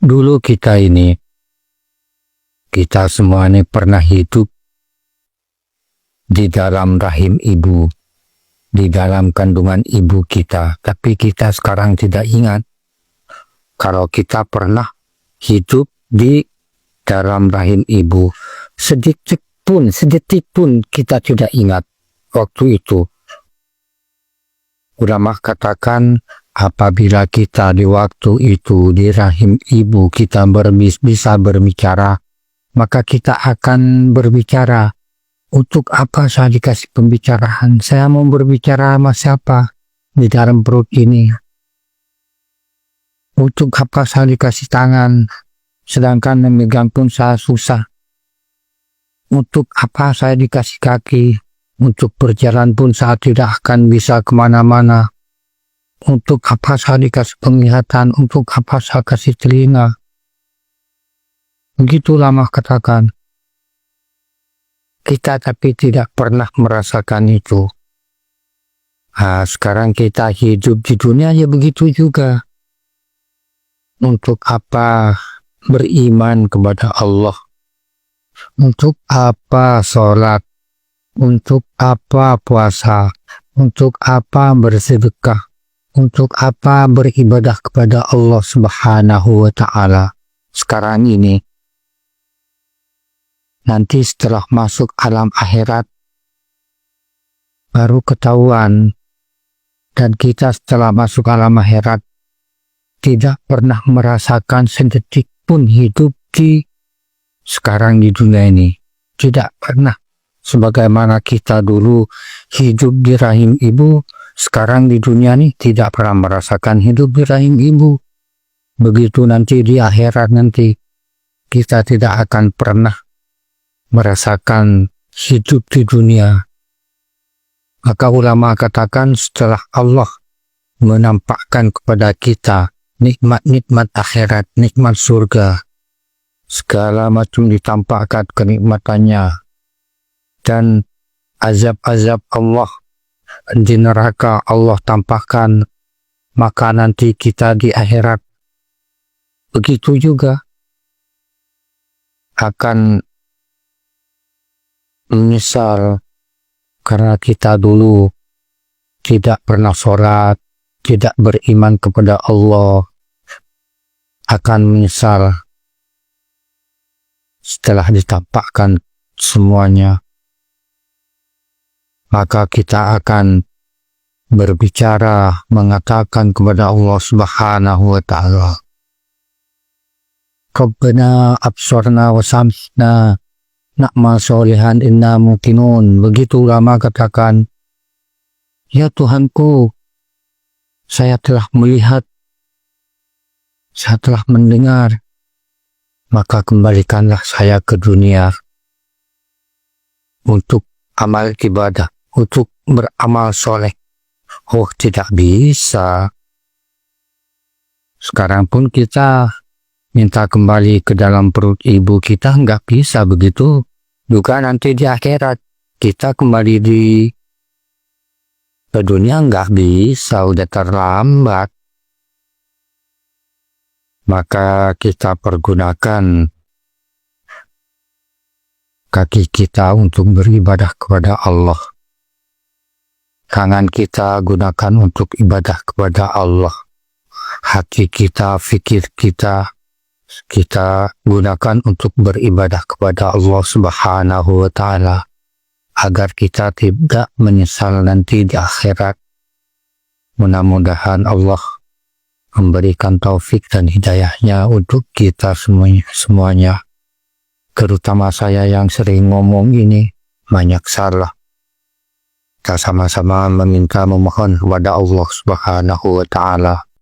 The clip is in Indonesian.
Dulu kita semua ini pernah hidup di dalam rahim ibu, di dalam kandungan ibu kita. Tapi kita sekarang tidak ingat kalau kita pernah hidup di dalam rahim ibu. Sedetik pun kita tidak ingat waktu itu. Ulama katakan apabila kita di waktu itu di rahim ibu kita bisa berbicara, maka kita akan berbicara. Untuk apa saya dikasih pembicaraan? Saya mau berbicara sama siapa di dalam perut ini? Untuk apa saya dikasih tangan, sedangkan memegang pun saya susah? Untuk apa saya dikasih kaki? Untuk berjalan pun saya tidak akan bisa kemana-mana. Untuk apa saya dikasih penglihatan? Untuk apa saya kasih telinga? Begitu lama katakan. Kita tapi tidak pernah merasakan itu. Sekarang kita hidup di dunia ya begitu juga. Untuk apa beriman kepada Allah? Untuk apa sholat? Untuk apa puasa? Untuk apa bersedekah? Untuk apa beribadah kepada Allah Subhanahu wa Ta'ala sekarang ini? Nanti setelah masuk alam akhirat baru ketahuan. Dan kita setelah masuk alam akhirat tidak pernah merasakan sedetik pun hidup di sekarang di dunia ini. Tidak pernah. Sebagaimana kita dulu hidup di rahim ibu, sekarang di dunia ini tidak pernah merasakan hidup di rahim ibu. Begitu nanti di akhirat nanti kita tidak akan pernah merasakan hidup di dunia. Maka ulama katakan setelah Allah menampakkan kepada kita nikmat-nikmat akhirat, nikmat surga, segala macam ditampakkan kenikmatannya, dan azab-azab Allah di neraka Allah tampakkan, maka nanti kita di akhirat begitu juga akan menyesal karena kita dulu tidak pernah sholat, tidak beriman kepada Allah, akan menyesal setelah ditampakkan semuanya. Maka kita akan berbicara, mengatakan kepada Allah Subhanahu wa Ta'ala, Rabbana absorna wa samsna na'mal solihan inna muqinun. Begitu ulama katakan, ya Tuhanku, saya telah melihat, saya telah mendengar, maka kembalikanlah saya ke dunia untuk amal ibadah, untuk beramal soleh. Oh, tidak bisa. Sekarang pun kita minta kembali ke dalam perut ibu kita, nggak bisa begitu. Juga nanti di akhirat kita kembali ke dunia nggak bisa, udah terlambat. Maka kita pergunakan kaki kita untuk beribadah kepada Allah. Tangan kita gunakan untuk ibadah kepada Allah. Hati kita, fikir kita gunakan untuk beribadah kepada Allah Subhanahu wa Ta'ala, agar kita tidak menyesal nanti di akhirat. Mudah-mudahan Allah memberikan taufik dan hidayahnya untuk kita semuanya. Terutama saya yang sering ngomong ini, banyak salah. Kita sama-sama meminta memohon kepada Allah Subhanahu wa Ta'ala